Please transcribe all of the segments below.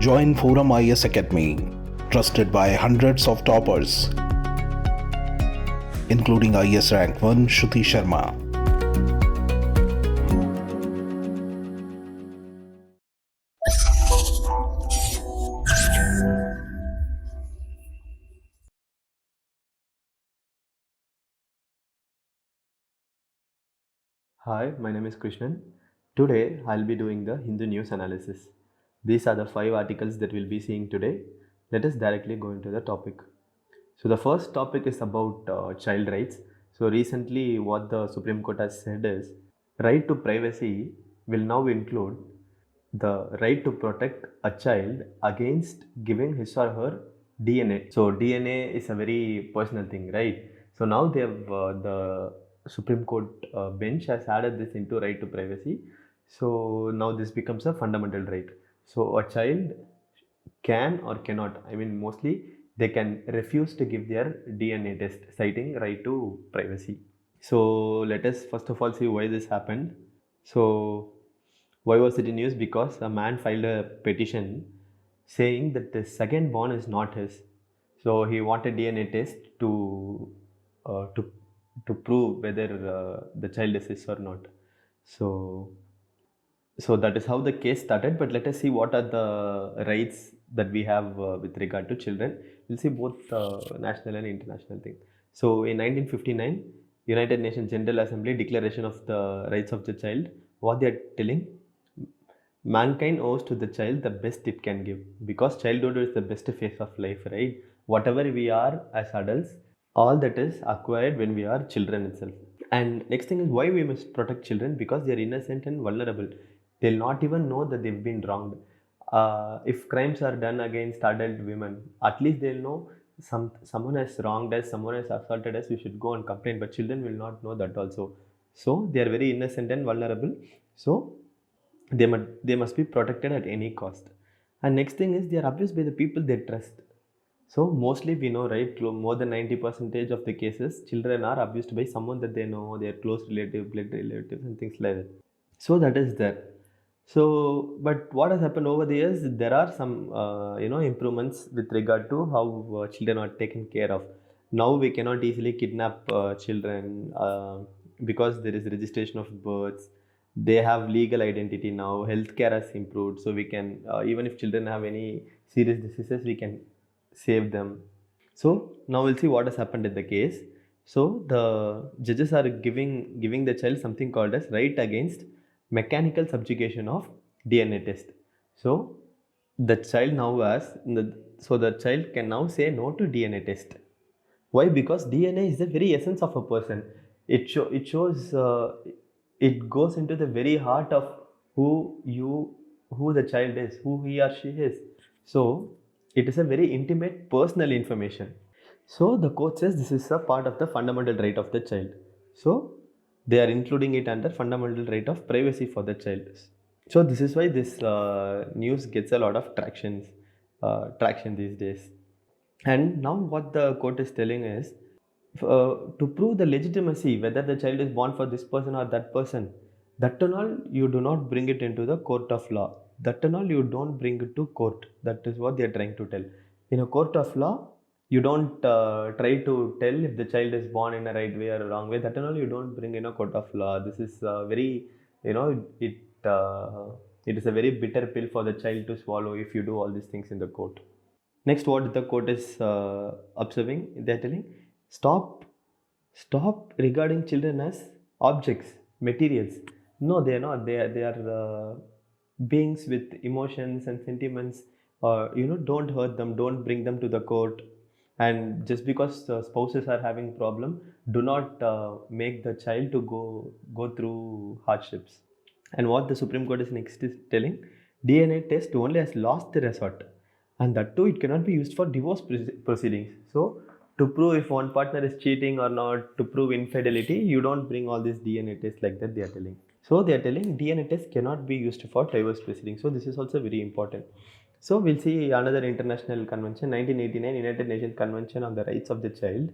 Join ForumIAS Academy, trusted by hundreds of toppers, including IAS Rank 1 Shruti Sharma. Hi, my name is Krishnan. Today I'll be doing the Hindu news analysis. These are the 5 articles that we'll be seeing today. Let us directly go into the topic. So the first topic is about child rights. So recently what the Supreme Court has said is right to privacy will now include the right to protect a child against giving his or her DNA. So DNA is a very personal thing, right? So now they have the Supreme Court bench has added this into right to privacy. So now this becomes a fundamental right. So a child can or cannot, I mean mostly they can refuse to give their DNA test, citing right to privacy. So let us first of all see why this happened. So why was it in news? Because a man filed a petition saying that the second born is not his. So he wanted DNA test to uh, to to prove whether the child is his or not. So that is how the case started. But let us see what are the rights that we have with regard to children. We'll see both national and international thing. So in 1959, United Nations General Assembly Declaration of the Rights of the Child, what they are telling, mankind owes to the child the best it can give, because childhood is the best phase of life, right? Whatever we are as adults, all that is acquired when we are children itself. And next thing is why we must protect children, because they are innocent and vulnerable. They'll not even know that they've been wronged. If crimes are done against adult women, at least they'll know someone has wronged us, someone has assaulted us, we should go and complain. But children will not know that also. So they are very innocent and vulnerable. So they must be protected at any cost. And next thing is they are abused by the people they trust. So mostly we know, right, more than 90% of the cases, children are abused by someone that they know, their close relative, blood relatives and things like that. So that is there. So, but what has happened over the years, there are some, improvements with regard to how children are taken care of. Now we cannot easily kidnap children because there is registration of births. They have legal identity now. Healthcare has improved, so we can even if children have any serious diseases, we can save them. So now we'll see what has happened in the case. So the judges are giving the child something called as right against mechanical subjugation of DNA test. So the child now the child can now say no to DNA test. Why? Because DNA is the very essence of a person. It shows it goes into the very heart of who the child is, who he or she is. So it is a very intimate personal information. So the court says this is a part of the fundamental right of the child. So they are including it under fundamental right of privacy for the child. So this is why this news gets a lot of traction these days. And now what the court is telling is to prove the legitimacy, whether the child is born for this person or that person, that and all you do not bring it into the court of law. That and all you don't bring it to court. That is what they are trying to tell. In a court of law, you don't try to tell if the child is born in a right way or a wrong way. That and all you don't bring in a court of law. This is very, it is a very bitter pill for the child to swallow if you do all these things in the court. Next, what the court is observing, they are telling, stop regarding children as objects, materials. No, they are not. They are beings with emotions and sentiments. Don't hurt them. Don't bring them to the court. And just because spouses are having problem, do not make the child to go through hardships. And what the Supreme Court is next is telling, DNA test only has lost the resort, and that too it cannot be used for divorce proceedings. So to prove if one partner is cheating or not, to prove infidelity, you don't bring all these DNA tests like that, they are telling. So they are telling DNA test cannot be used for divorce proceedings. So this is also very important. So we'll see another international convention, 1989 United Nations Convention on the Rights of the Child.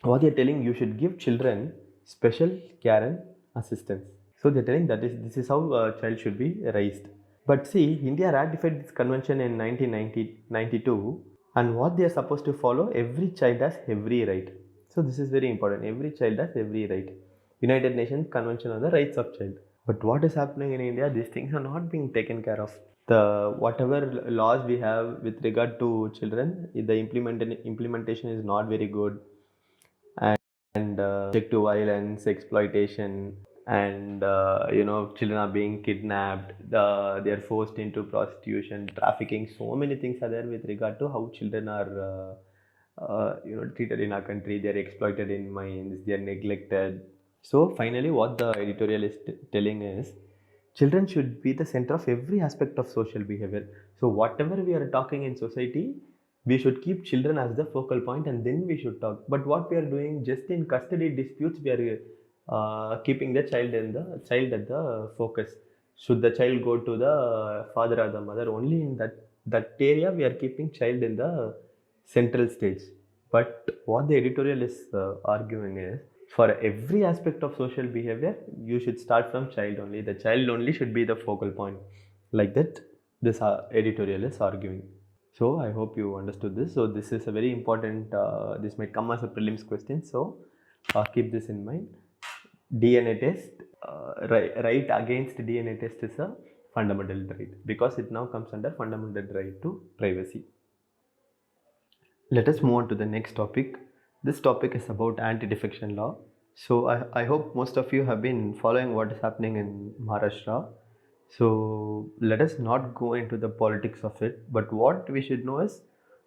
What they're telling, you should give children special care and assistance. So they're telling that this is how a child should be raised. But see, India ratified this convention in 1992, and what they are supposed to follow, every child has every right. So this is very important. Every child has every right. United Nations Convention on the Rights of Child. But what is happening in India? These things are not being taken care of. The whatever laws we have with regard to children, the implementation is not very good, and subject to violence, exploitation, and children are being kidnapped. They are forced into prostitution, trafficking. So many things are there with regard to how children are treated in our country. They are exploited in mines. They are neglected. So finally, what the editorial is telling is, children should be the center of every aspect of social behavior. So whatever we are talking in society, we should keep children as the focal point, and then we should talk. But what we are doing, just in custody disputes, we are keeping the child at the focus. Should the child go to the father or the mother? Only in that area we are keeping child in the central stage. But what the editorial is arguing is, for every aspect of social behavior, you should start from child only. The child only should be the focal point. Like that, this editorial is arguing. So I hope you understood this. So this is a very important, this might come as a prelims question. So keep this in mind. DNA test, right against DNA test is a fundamental right, because it now comes under fundamental right to privacy. Let us move on to the next topic. This topic is about anti-defection law. So I hope most of you have been following what is happening in Maharashtra. So let us not go into the politics of it, but what we should know is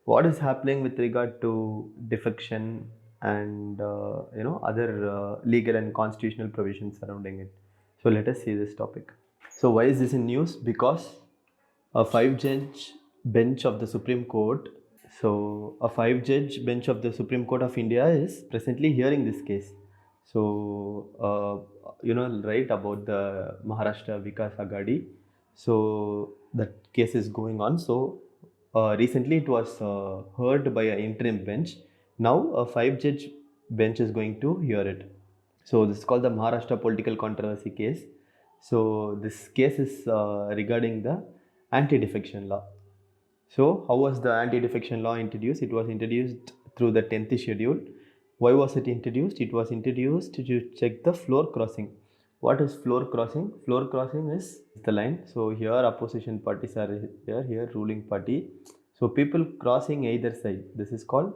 what is happening with regard to defection and other legal and constitutional provisions surrounding it. So let us see this topic. So why is this in news? Because a five-judge bench of the Supreme Court. So a five-judge bench of the Supreme Court of India is presently hearing this case. So right, about the Maharashtra Vikas Agadi. So that case is going on. So recently it was heard by an interim bench. Now a five-judge bench is going to hear it. So this is called the Maharashtra political controversy case. So this case is regarding the anti-defection law. So how was the anti-defection law introduced? It was introduced through the 10th schedule. Why was it introduced? It was introduced to check the floor crossing. What is floor crossing? Floor crossing is the line. So here opposition parties are here ruling party. So people crossing either side. This is called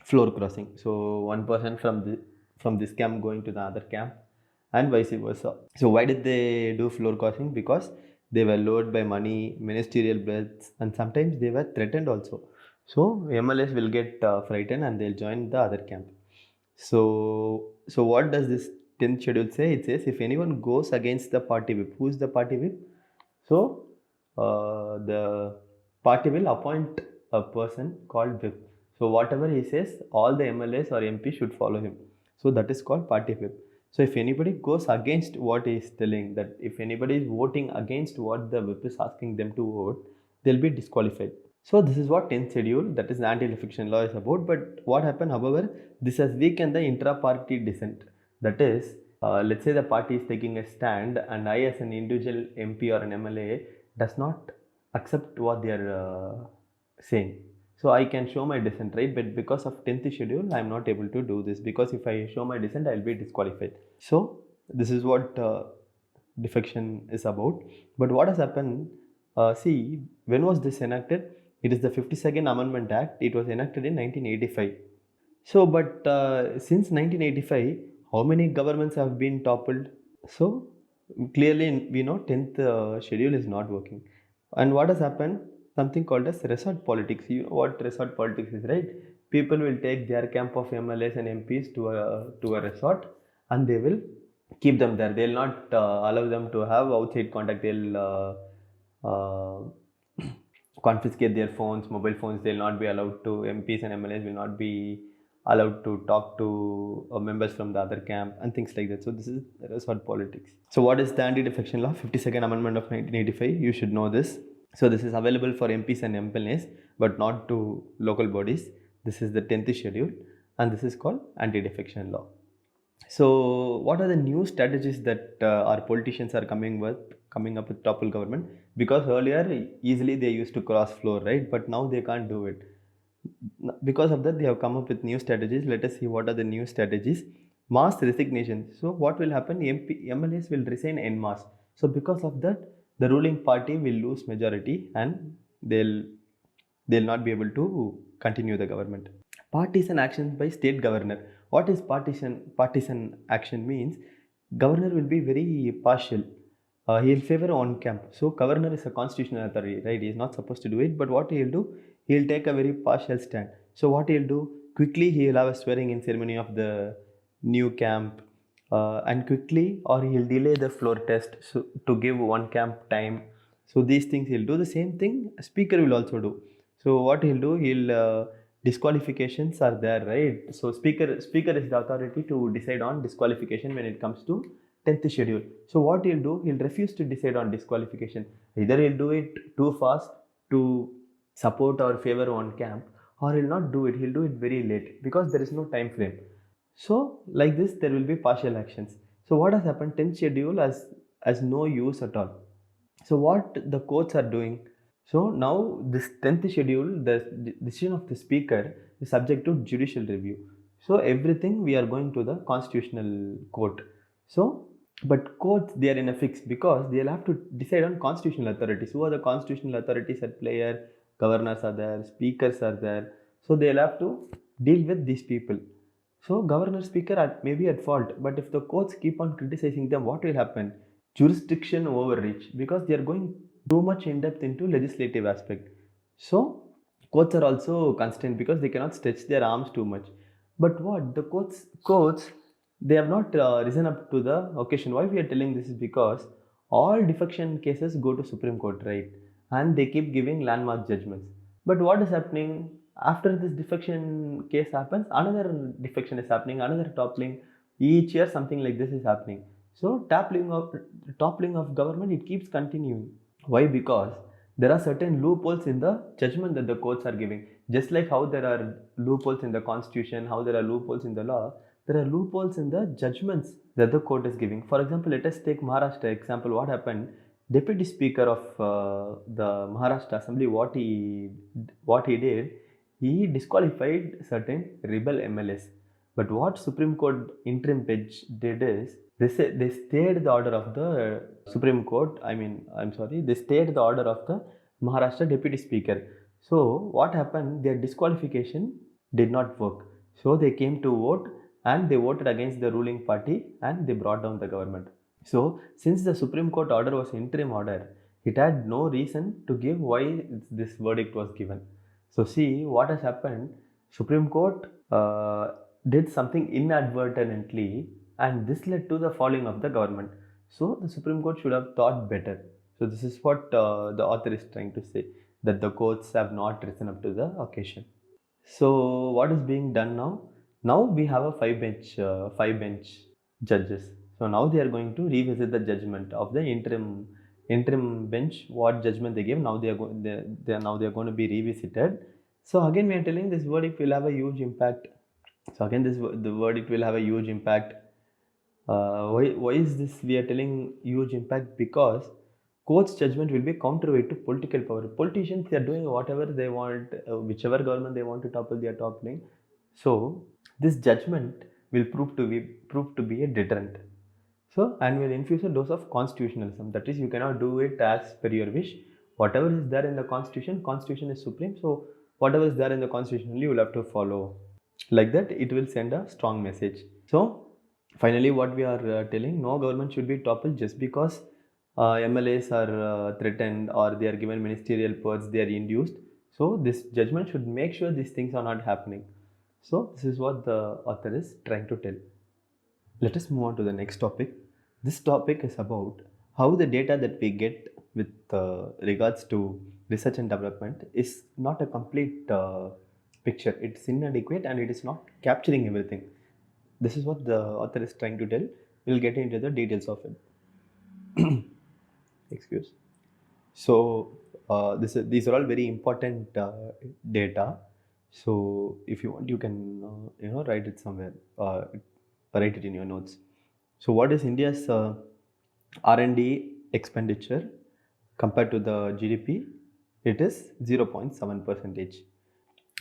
floor crossing. So one person from this camp going to the other camp, and vice versa. So why did they do floor crossing? Because they were lured by money, ministerial breaths, and sometimes they were threatened also. So MLS will get frightened and they'll join the other camp. So what does this 10th schedule say? It says if anyone goes against the party whip, who is the party whip? So the party will appoint a person called whip. So whatever he says, all the MLAs or MP should follow him. So that is called party whip. So if anybody goes against what he is telling, that if anybody is voting against what the whip is asking them to vote, they'll be disqualified. So this is what 10th schedule, that is the anti-defection law, is about. But what happened, however, this has weakened the intra-party dissent. That is, let's say the party is taking a stand and I as an individual MP or an MLA does not accept what they are saying. So I can show my dissent, right? But because of 10th schedule, I am not able to do this, because if I show my dissent, I will be disqualified. So this is what defection is about. But what has happened, see, when was this enacted? It is the 52nd Amendment Act. It was enacted in 1985. So, but since 1985, how many governments have been toppled? So, clearly we know 10th schedule is not working. And what has happened? Something called as resort politics. You know what resort politics is, right? People will take their camp of MLAs and MPs to a resort, and they will keep them there. They will not allow them to have outside contact. They'll confiscate their phones, mobile phones. They'll not be allowed to. MPs and MLAs will not be allowed to talk to members from the other camp and things like that. So this is resort politics. So what is the anti-defection law? 52nd Amendment of 1985. You should know this. So this is available for MPs and MLAs, but not to local bodies. This is the 10th schedule, and this is called anti-defection law. So what are the new strategies that our politicians are coming with coming up with topple government, because earlier easily they used to cross floor, right? But now they can't do it. Because of that, they have come up with new strategies. Let us see what are the new strategies. Mass resignation. So what will happen? MLAs will resign en masse. So because of that, the ruling party will lose majority and they'll not be able to continue the government. Partisan actions by state governor. What is partisan action means? Governor will be very partial. He'll favor one camp. So governor is a constitutional authority, right? He's not supposed to do it, but what he'll do, he'll take a very partial stand. So what he'll do, quickly he'll have a swearing in ceremony of the new camp, and quickly, or he'll delay the floor test to give one camp time. So these things he'll do. The same thing speaker will also do. So what he'll do, disqualifications are there, right? So speaker is the authority to decide on disqualification when it comes to 10th schedule. So what he'll do, he'll refuse to decide on disqualification. Either he'll do it too fast to support or favor one camp, or he'll not do it. He'll do it very late because there is no time frame. So like this, there will be partial actions. So what has happened? 10th schedule has no use at all. So what the courts are doing? So now this 10th schedule, the decision of the speaker is subject to judicial review. So everything we are going to the constitutional court. So but courts, they are in a fix because they'll have to decide on constitutional authorities. Who are the constitutional authorities at play here? Governors are there, speakers are there. So they'll have to deal with these people. So governor speaker may be at fault, but if the courts keep on criticizing them, what will happen? Jurisdiction overreach, because they are going too much in depth into legislative aspect. So courts are also constrained because they cannot stretch their arms too much. But what the courts they have not risen up to the occasion. Why we are telling this is because all defection cases go to Supreme Court, right? And they keep giving landmark judgments. But what is happening after this defection case happens? Another defection is happening, another toppling. Each year something like this is happening. So toppling of government, it keeps continuing. Why? Because there are certain loopholes in the judgment that the courts are giving. Just like how there are loopholes in the constitution, how there are loopholes in the law, there are loopholes in the judgments that the court is giving. For example, let us take Maharashtra example. What happened? Deputy Speaker of the Maharashtra Assembly, what he did, he disqualified certain rebel MLAs. But what Supreme Court interim bench did is, they stayed the order of the Supreme Court. They stayed the order of the Maharashtra Deputy Speaker. So what happened? Their disqualification did not work. So they came to vote and they voted against the ruling party and they brought down the government. So since the Supreme Court order was interim order, it had no reason to give why this verdict was given. So see what has happened. Supreme Court did something inadvertently, and this led to the falling of the government. So the Supreme Court should have thought better. So this is what the author is trying to say, that the courts have not risen up to the occasion. So what is being done now? Now we have a five bench judges. So now they are going to revisit the judgment of the interim bench. What judgment they gave, now they are going to be revisited. So again we are telling this verdict will have a huge impact. So again the verdict will have a huge impact. Why is this we are telling huge impact? Because court's judgment will be counterweight to political power. Politicians, they are doing whatever they want, whichever government they want to topple, they are toppling. So this judgment will prove to be a deterrent. So, and will infuse a dose of constitutionalism. That is, you cannot do it as per your wish. Whatever is there in the constitution is supreme. So whatever is there in the constitution, you will have to follow. Like that, it will send a strong message. So finally, what we are telling, no government should be toppled just because MLAs are threatened or they are given ministerial powers, they are induced. So this judgment should make sure these things are not happening. So this is what the author is trying to tell. Let us move on to the next topic. This topic is about how the data that we get with regards to research and development is not a complete picture. It's inadequate and it is not capturing everything. This is what the author is trying to tell. We'll get into the details of it. Excuse. So these are all very important data. So if you want, you can write it somewhere. Write it in your notes. So what is India's R&D expenditure compared to the GDP, it is 0.7%.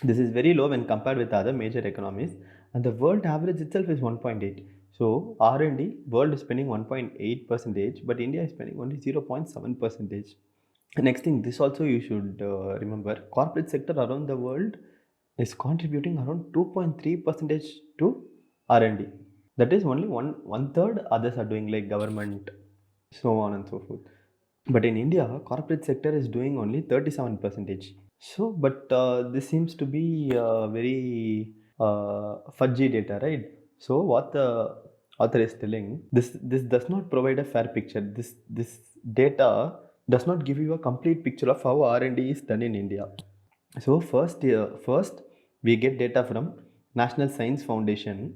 This is very low when compared with other major economies, and the world average itself is 1.8. So R&D, world is spending 1.8%, but India is spending only 0.7%. Next thing, this also you should remember, corporate sector around the world is contributing around 2.3% to R&D. That is only one third others are doing, like government, so on and so forth. But in India, corporate sector is doing only 37%. So, but this seems to be very fudgy data, right? So, what the author is telling, this does not provide a fair picture. This data does not give you a complete picture of how R&D is done in India. So, first we get data from National Science Foundation.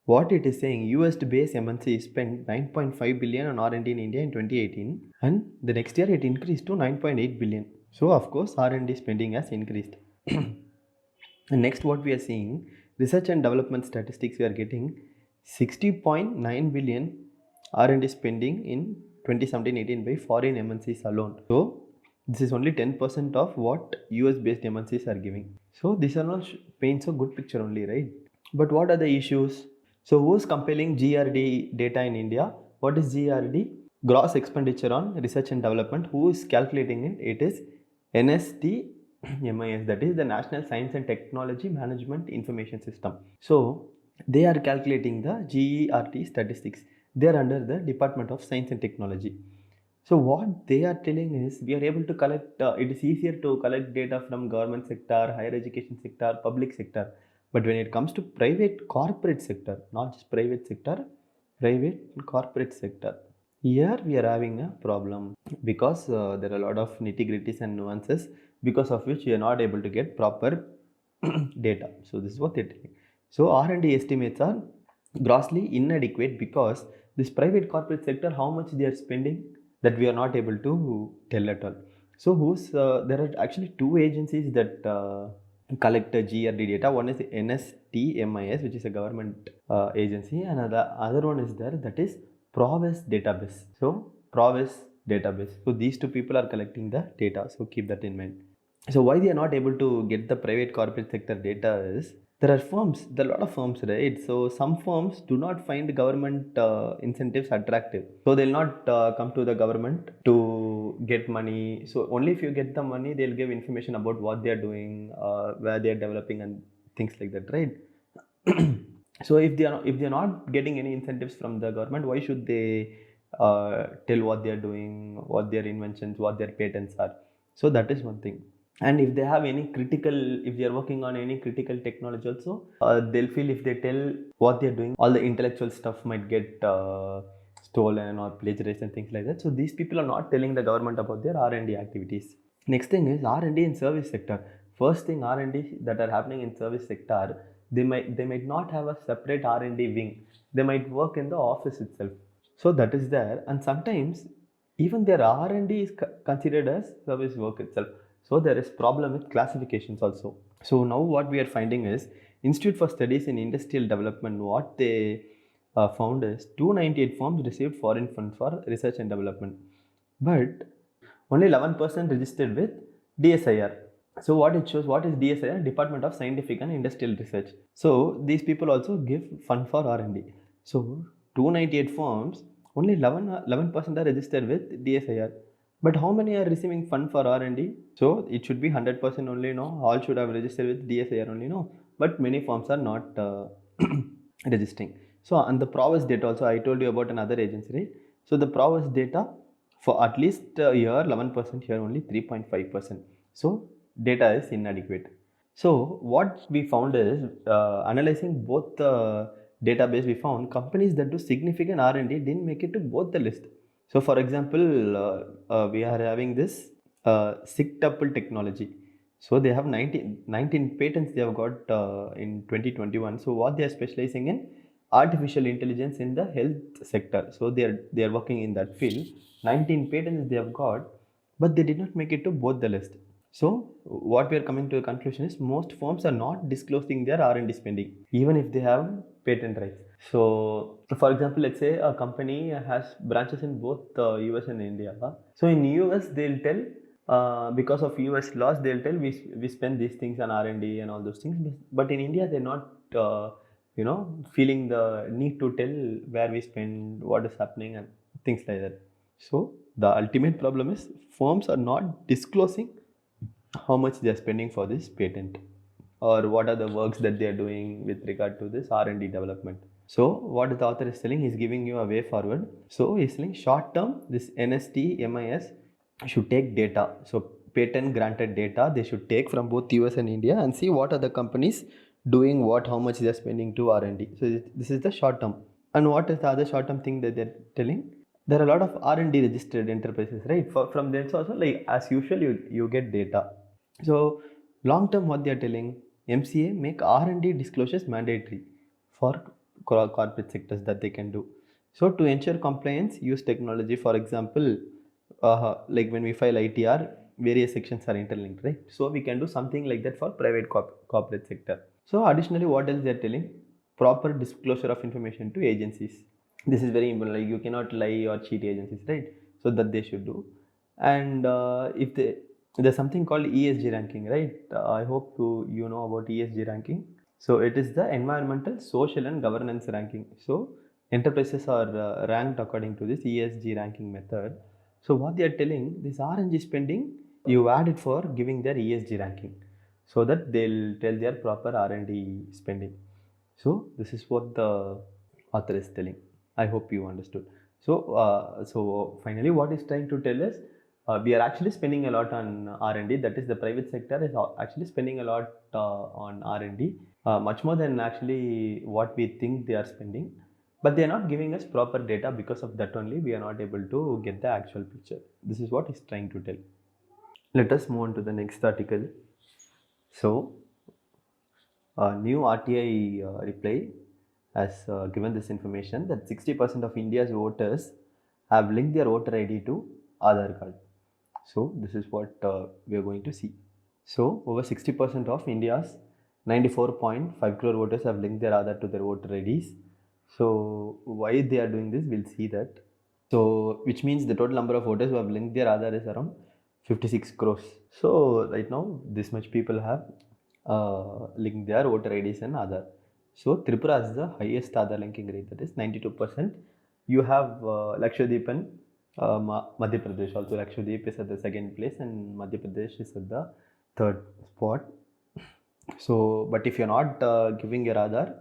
What it is saying, US-based MNC spent 9.5 billion on R&D in India in 2018, and the next year it increased to 9.8 billion. So of course R&D spending has increased. And next, what we are seeing, research and development statistics, we are getting 60.9 billion R&D spending in 2017-18 by foreign MNCs alone. So this is only 10% of what US-based MNCs are giving. So this are not paints a good picture only, right? But what are the issues? So who's compiling GRD data in India? What is GRD? Gross expenditure on research and development. Who is calculating it? It is NSTMIS, that is the National Science and Technology Management Information System. So they are calculating the GERT statistics. They are under the Department of Science and Technology. So what they are telling is, we are able to collect, it is easier to collect data from government sector, higher education sector, public sector. But when it comes to private corporate sector, not just private sector, private corporate sector, here we are having a problem, because there are a lot of nitty-gritties and nuances, because of which we are not able to get proper data. So this is what they're telling. So R&D estimates are grossly inadequate, because this private corporate sector, how much they are spending, that we are not able to tell at all. So there are actually two agencies that collect GRD data. One is NSTMIS, which is a government agency, and the other one is there, that is PROVES database. So PROVES database. So these two people are collecting the data. So keep that in mind. So why they are not able to get the private corporate sector data is, there are firms, there are a lot of firms, right? So some firms do not find government incentives attractive. So they'll not come to the government to get money. So only if you get the money, they'll give information about what they are doing, where they are developing, and things like that, right? So if they are not getting any incentives from the government, why should they tell what they are doing, what their inventions, what their patents are? So that is one thing. And if they have any critical, if they are working on any critical technology also, they'll feel if they tell what they're doing, all the intellectual stuff might get stolen or plagiarized and things like that. So these people are not telling the government about their R&D activities. Next thing is R&D in service sector. First thing, R&D that are happening in service sector, they might not have a separate R&D wing. They might work in the office itself. So that is there, and sometimes even their R&D is considered as service work itself. So there is problem with classifications also. So now what we are finding is, Institute for Studies in Industrial Development, what they found is 298 firms received foreign funds for research and development, but only 11% registered with DSIR. So what it shows, what is DSIR? Department of Scientific and Industrial Research. So these people also give fund for R&D. So 298 firms, only 11% are registered with DSIR. But how many are receiving fund for R&D? So it should be 100% only, no? All should have registered with DSIR only, no? But many firms are not registering. So on the PROVES data also, I told you about another agency, right? So the PROVES data, for at least here 11%, here only 3.5%. So data is inadequate. So what we found is, analyzing both the database, we found companies that do significant R&D didn't make it to both the list. So for example, we are having this SIG-tuple technology. So they have 19 patents they have got in 2021. So what they are specializing in, artificial intelligence in the health sector. So they are working in that field. 19 patents they have got, but they did not make it to both the list. So what we are coming to a conclusion is, most firms are not disclosing their R&D spending. Even if they have patent rights. So, for example, let's say a company has branches in both US and India. So in US, they'll tell because of US laws, they'll tell we spend these things on R&D and all those things. But in India, they're not feeling the need to tell where we spend, what is happening, and things like that. So the ultimate problem is firms are not disclosing how much they are spending for this patent, or what are the works that they are doing with regard to this R&D development. So what the author is telling, he's giving you a way forward. So he's saying short term, this NST, MIS should take data. So patent granted data, they should take from both US and India and see what are the companies doing what, how much they are spending to R&D. So this is the short term. And what is the other short term thing that they're telling? There are a lot of R&D registered enterprises, right? From there also, like as usual, you get data. So long term, what they are telling, MCA make R&D disclosures mandatory for corporate sectors that they can do. So to ensure compliance, use technology. For example, like when we file ITR, various sections are interlinked, right? So we can do something like that for private corporate sector. So additionally, what else they are telling? Proper disclosure of information to agencies. This is very important. Like you cannot lie or cheat agencies, right? So that they should do. And if there's something called ESG ranking, right? I hope you know about ESG ranking. So it is the environmental, social, and governance ranking. So enterprises are ranked according to this ESG ranking method. So what they are telling, this R&D spending, you add it for giving their ESG ranking, so that they'll tell their proper R&D spending. So this is what the author is telling. I hope you understood. So finally, what he's trying to tell is, we are actually spending a lot on R&D. That is, the private sector is actually spending a lot on R&D, much more than actually what we think they are spending. But they are not giving us proper data. Because of that only, we are not able to get the actual picture. This is what he's trying to tell. Let us move on to the next article. So, new RTI reply has given this information that 60% of India's voters have linked their voter ID to Aadhaar card. So this is what we are going to see. So over 60% of India's 94.5 crore voters have linked their Aadhaar to their voter IDs. So why they are doing this, we'll see that. So which means the total number of voters who have linked their Aadhaar is around 56 crores. So right now this much people have linked their voter IDs and Aadhaar. So Tripura has the highest Aadhaar linking rate, that is 92%. You have Lakshadweep and Madhya Pradesh also. Lakshadweep is at the second place and Madhya Pradesh is at the third spot. So, but if you're not giving your Aadhaar,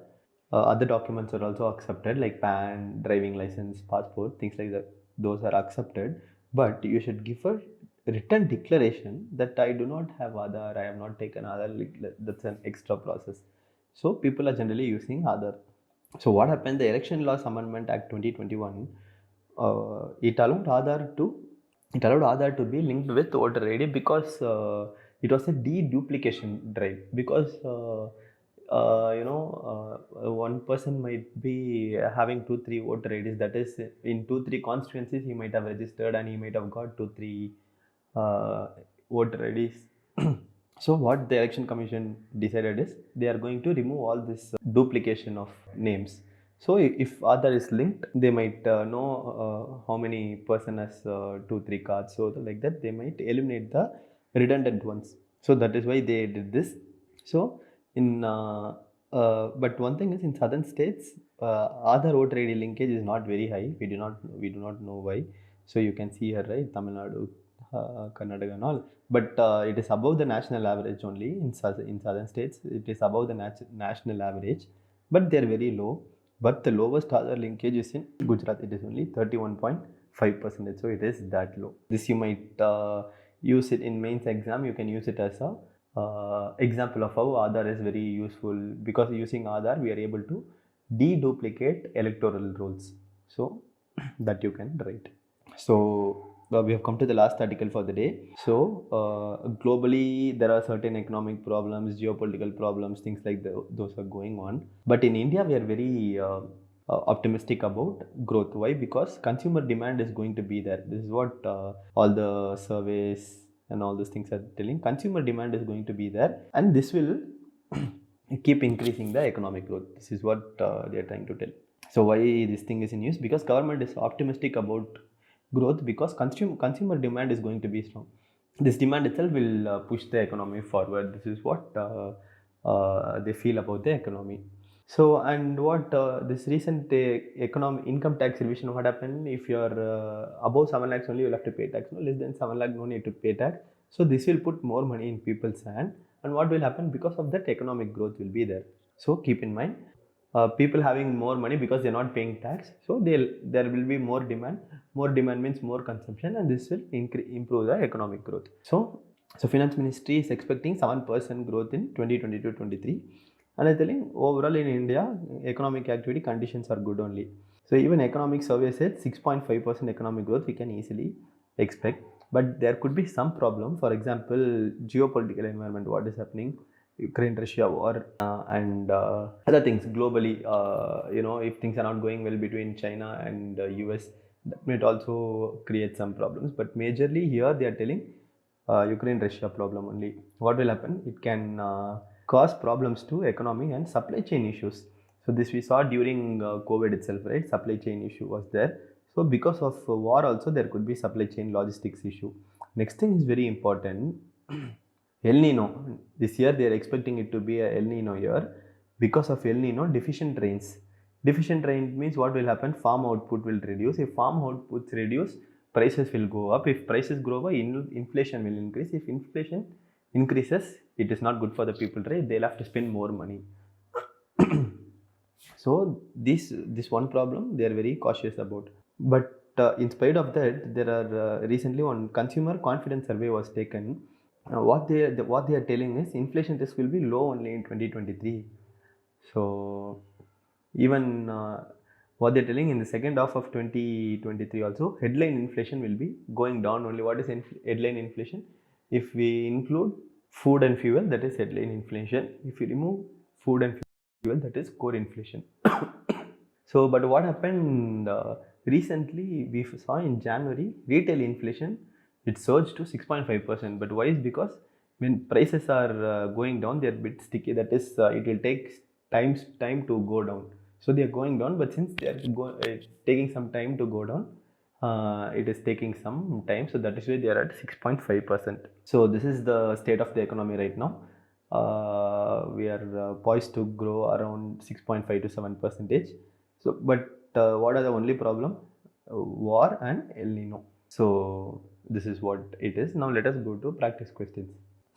other documents are also accepted, like PAN, driving license, passport, things like that. Those are accepted, but you should give a written declaration that I do not have Aadhaar, I have not taken Aadhaar. That's an extra process. So people are generally using Aadhaar. So what happened? The Election Laws Amendment Act 2021, it allowed Aadhaar to be linked with voter ID because it was a deduplication drive. Because one person might be having 2-3 voter IDs. That is, in 2-3 constituencies, he might have registered and he might have got 2-3 voter IDs. So what the Election Commission decided is they are going to remove all this duplication of names. So if Aadhaar is linked, they might know how many person has 2-3 cards. So like that, they might eliminate the redundant ones. So that is why they did this. So but one thing is, in southern states, Aadhaar voter ID linkage is not very high. We do not know why. So you can see here, right, Tamil Nadu, Karnataka and all. But it is above the national average only. In southern states, it is above the national average, but they are very low. But the lowest Aadhaar linkage is in Gujarat. It is only 31.5%. So it is that low. This you might use it in mains exam. You can use it as a example of how Aadhaar is very useful, because using Aadhaar we are able to deduplicate electoral rolls. So that you can write. So we have come to the last article for the day. So globally there are certain economic problems, geopolitical problems, things like those are going on. But in India we are very optimistic about growth. Why? Because consumer demand is going to be there. This is what all the surveys and all those things are telling. Consumer demand is going to be there, and this will keep increasing the economic growth. This is what they are trying to tell. So why this thing is in use? Because government is optimistic about growth because consumer demand is going to be strong. This demand itself will push the economy forward. This is what they feel about the economy. So, and what this recent economic income tax revision, what happened? If you're above 7 lakhs only, you'll have to pay tax. No, less than 7 lakh, no need to pay tax. So this will put more money in people's hand. And what will happen? Because of that, economic growth will be there. So keep in mind, people having more money because they're not paying tax. So there will be more demand. More demand means more consumption, and this will improve the economic growth. So Finance Ministry is expecting 7% growth in 2022-23. And I telling overall in India, economic activity conditions are good only. So even economic survey said 6.5% economic growth we can easily expect. But there could be some problem. For example, geopolitical environment, what is happening, Ukraine-Russia war, and other things globally. If things are not going well between China and US, that might also create some problems. But majorly here they are telling Ukraine-Russia problem only. What will happen? It can cause problems to economy and supply chain issues. So this we saw during COVID itself, right? Supply chain issue was there. So because of war also there could be supply chain logistics issue. Next thing is very important. El Nino. This year they are expecting it to be a El Nino year. Because of El Nino, deficient rains. Deficient rain means what will happen? Farm output will reduce. If farm outputs reduce, prices will go up. If prices grow up, inflation will increase. If inflation increases, it is not good for the people, right? They'll have to spend more money. So this one problem they are very cautious about. But in spite of that, there are recently one consumer confidence survey was taken. What they are telling is inflation risk will be low only in 2023. So even what they're telling in the second half of 2023 also, headline inflation will be going down only. What is headline inflation? If we include food and fuel, that is headline inflation. If you remove food and fuel, that is core inflation. So, but what happened recently, we saw in January, retail inflation, it surged to 6.5%. But why is because when prices are going down, they are a bit sticky. That is, it will take time to go down. So they are going down, but since they are taking some time to go down, it is taking some time. So that is why they are at 6.5%. So this is the state of the economy right now. We are poised to grow around 6.5 to 7%. So, but what are the only problem? War and El Nino. So this is what it is. Now let us go to practice questions.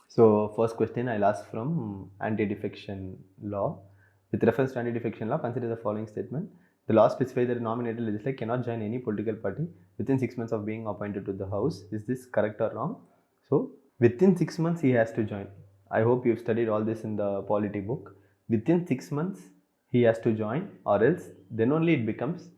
So first question I'll ask from Anti-Defection Law. With reference to anti-defection law, consider the following statement. The law specifies that a nominated legislator cannot join any political party within 6 months of being appointed to the House. Is this correct or wrong? So within 6 months he has to join. I hope you've studied all this in the polity book. Within 6 months he has to join, or else then only it becomes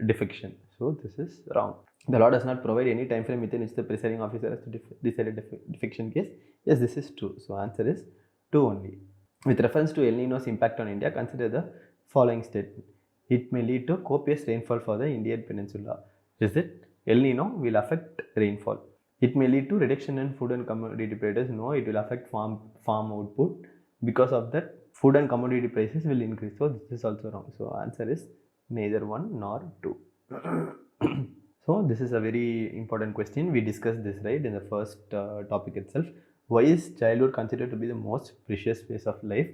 defection. So this is wrong. The law does not provide any time frame within which the presiding officer has to decide a defection case. Yes, this is true. So answer is 2 only. With reference to El Nino's impact on India, consider the following statement. It may lead to copious rainfall for the Indian peninsula. Is it? El Nino will affect rainfall. It may lead to reduction in food and commodity prices. No, it will affect farm output. Because of that, food and commodity prices will increase. So this is also wrong. So answer is neither 1 nor 2. So this is a very important question. We discussed this right in the first topic itself. Why is childhood considered to be the most precious phase of life?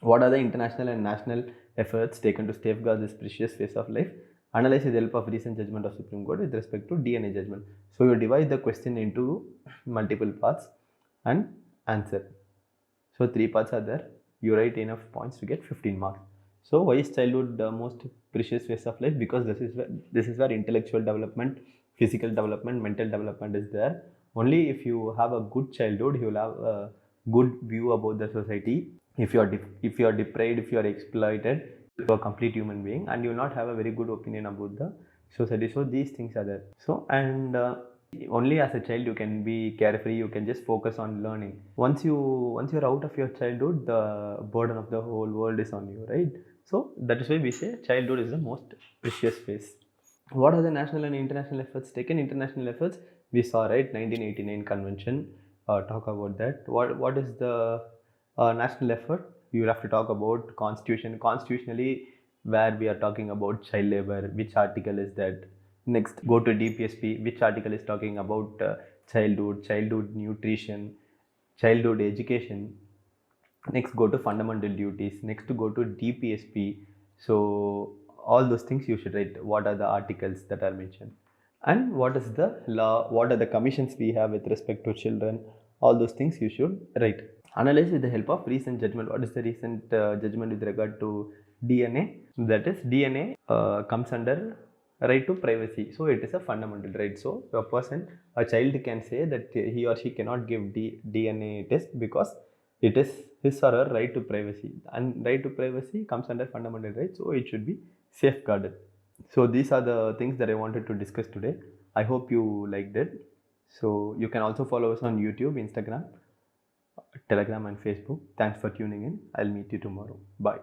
What are the international and national efforts taken to safeguard this precious phase of life? Analyze with the help of recent judgment of Supreme Court with respect to DNA judgment. So you divide the question into multiple parts and answer. So 3 parts are there. You write enough points to get 15 marks. So why is childhood the most precious phase of life? Because this is where intellectual development, physical development, mental development is there. Only if you have a good childhood, you will have a good view about the society. If you are deprived, if you are exploited, you are a complete human being, and you will not have a very good opinion about the society. So these things are there. So and only as a child you can be carefree. You can just focus on learning. Once you're out of your childhood, the burden of the whole world is on you, right? So that is why we say childhood is the most precious phase. What are the national and international efforts taken? International efforts we saw, right? 1989 convention. Talk about that. What is the National effort, you have to talk about constitution. Constitutionally, where we are talking about child labor, which article is that? Next, go to DPSP, which article is talking about childhood nutrition, childhood education. Next, go to fundamental duties. Next, go to DPSP. So all those things you should write. What are the articles that are mentioned, and what is the law? What are the commissions we have with respect to children? All those things you should write. Analyze with the help of recent judgment. What is the recent judgment with regard to DNA? That is, DNA comes under right to privacy. So it is a fundamental right. So a child can say that he or she cannot give DNA test because it is his or her right to privacy. And right to privacy comes under fundamental right. So it should be safeguarded. So these are the things that I wanted to discuss today. I hope you liked it. So you can also follow us on YouTube, Instagram, Telegram and Facebook. Thanks for tuning in. I'll meet you tomorrow. Bye.